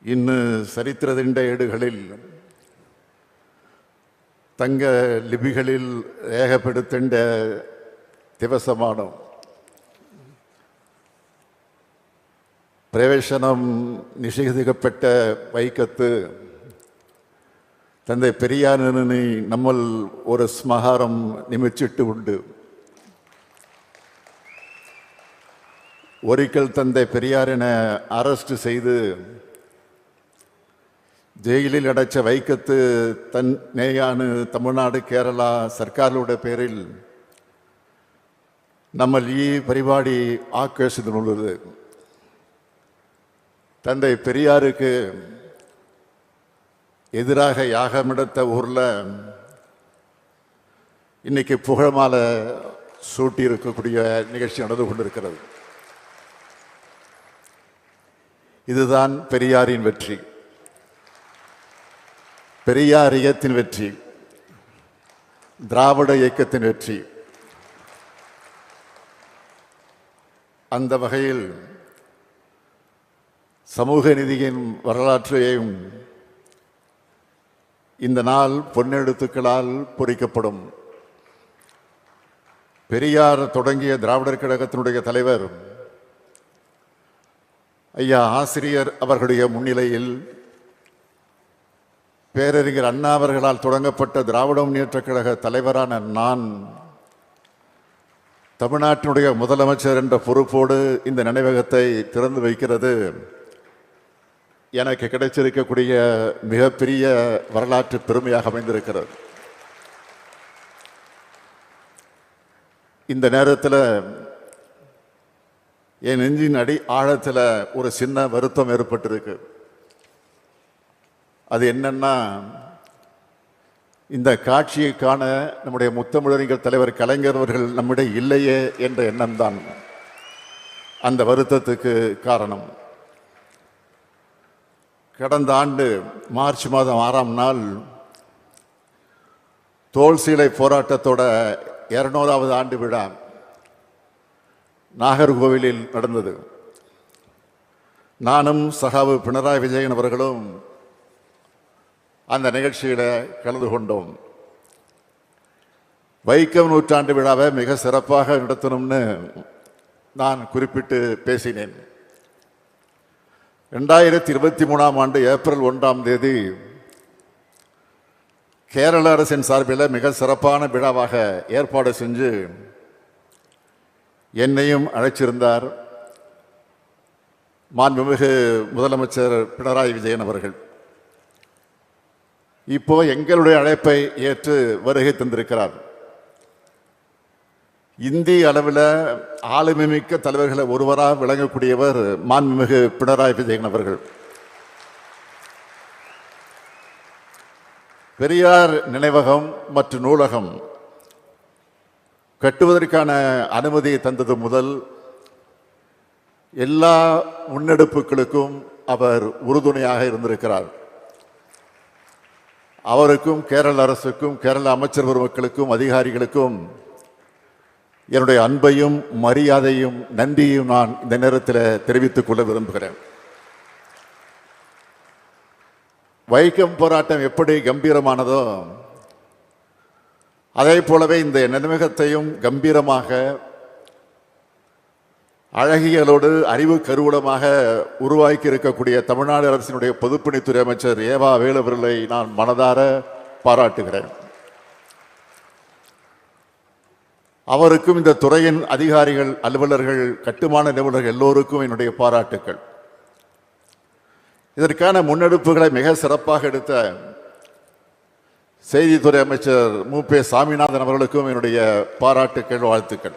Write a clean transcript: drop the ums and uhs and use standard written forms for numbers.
ഇന്ന് ചരിത്രത്തിൻ്റെ ഏടുകളിൽ തങ്ക ലിപികളിൽ രേഖപ്പെടുത്തേണ്ട ദിവസമാണ്. പ്രവേശനം നിഷേധിക്കപ്പെട്ട വൈക്കത്ത് തந்தை பெரியாரினை നമ്മൾ ஒரு ஸ்மகாரம் நிமிச்சிட்டு உண்டு. ஒரிக்கல் தந்தை பெரியாரினை அரெஸ்ட் செய்து ജയിലിൽ അടച്ച വൈക്കത്ത് തന്നെയാണ് തമിഴ്നാട് കേരള സർക്കാരുകളുടെ പേരിൽ നമ്മൾ ഈ പരിപാടി ആഘോഷിക്കുന്നുള്ളത്. தந்தை பெரியாருக்கு எதிராக யாகம் எடுத்த ஊரில் இன்னைக்கு புகழ்மாலை சூட்டி இருக்கக்கூடிய நிகழ்ச்சி நடந்து கொண்டிருக்கிறது. இதுதான் பெரியாரின் வெற்றி, பெரியார் இயக்கத்தின் வெற்றி, திராவிட இயக்கத்தின் வெற்றி. அந்த வகையில் சமூக நீதியின் வரலாற்றையும் இந்த நாள் பொன்னெழுத்துக்களால் பொறிக்கப்படும். பெரியார் தொடங்கிய திராவிடர் கழகத்தினுடைய தலைவர் ஐயா ஆசிரியர் அவர்களுடைய முன்னிலையில் பேரறிஞர் அண்ணா அவர்களால் தொடங்கப்பட்ட திராவிட முன்னேற்றக் கழக தலைவரான நான் தமிழ்நாட்டினுடைய முதலமைச்சர் என்ற பொறுப்போடு இந்த நினைவகத்தை திறந்து வைக்கிறது எனக்கு கிடைச்சிருக்கக்கூடிய மிகப்பெரிய வரலாற்று பெருமையாக அமைந்திருக்கிறது. இந்த நேரத்தில் என் நெஞ்சின் ஆழத்தில் ஒரு சின்ன வருத்தம் ஏற்பட்டிருக்கு. அது என்னன்னா, இந்த காட்சியை காண நம்முடைய முத்தமிழறிஞர் தலைவர் கலைஞர் அவர்கள் நம்மிடையே இல்லையே என்ற எண்ணம்தான் அந்த வருத்தத்துக்கு காரணம். கடந்த ஆண்டு மார்ச் மாதம் 6ஆம் நாள் தோல் சீலை போராட்டத்தோட 200வது ஆண்டு விழா நாகர்கோவிலில் நடந்தது. நானும் சகாவு பினராயி விஜயன் அவர்களும் அந்த நிகழ்ச்சியில் கலந்து கொண்டோம். வைக்கம் நூற்றாண்டு விழாவை மிக சிறப்பாக நடத்தணும்னு நான் குறிப்பிட்டு பேசினேன். 2023ஆம் ஆண்டு ஏப்ரல் 1ஆம் தேதி கேரள அரசின் சார்பில் மிக சிறப்பான விழாவாக ஏற்பாடு செஞ்சு என்னையும் அழைச்சிருந்தார் மாண்புமிகு முதலமைச்சர் பினராயி விஜயன் அவர்கள். இப்போ எங்களுடைய அழைப்பை ஏற்று வருகை தந்திருக்கிறார். இந்திய அளவில் ஆளுமை மிக்க தலைவர்களை ஒருவராக விளங்கக்கூடியவர் மாண்புமிகு பினராயி விஜயன் அவர்கள். பெரியார் நினைவகம் மற்றும் நூலகம் கட்டுவதற்கான அனுமதியை தந்தது முதல் எல்லா முன்னெடுப்புகளுக்கும் அவர் உறுதுணையாக இருந்திருக்கிறார். அவருக்கும் கேரள அரசுக்கும் கேரள அமைச்சர் பெருமக்களுக்கும் அதிகாரிகளுக்கும் என்னுடைய அன்பையும் மரியாதையும் நன்றியும் நான் இந்த நேரத்தில் தெரிவித்துக் கொள்ள விரும்புகிறேன். வைக்கம் போராட்டம் எப்படி கம்பீரமானதோ அதே போலவே இந்த நினைவகத்தையும் கம்பீரமாக அழகியலோடு அறிவு கருவூலமாக உருவாக்கி இருக்கக்கூடிய தமிழ்நாடு அரசினுடைய பொதுப்பணித்துறை அமைச்சர் ஏவா வேலு அவர்களை நான் மனதார பாராட்டுகிறேன். அவருக்கும் இந்த துறையின் அதிகாரிகள், அலுவலர்கள், கட்டுமான நிபுணர்கள் எல்லோருக்கும் என்னுடைய பாராட்டுக்கள். இதற்கான முன்னெடுப்புகளை மிக சிறப்பாக எடுத்த செய்தித்துறை அமைச்சர் மு. பே. சாமிநாதன் அவர்களுக்கும் என்னுடைய பாராட்டுக்கள், வாழ்த்துக்கள்.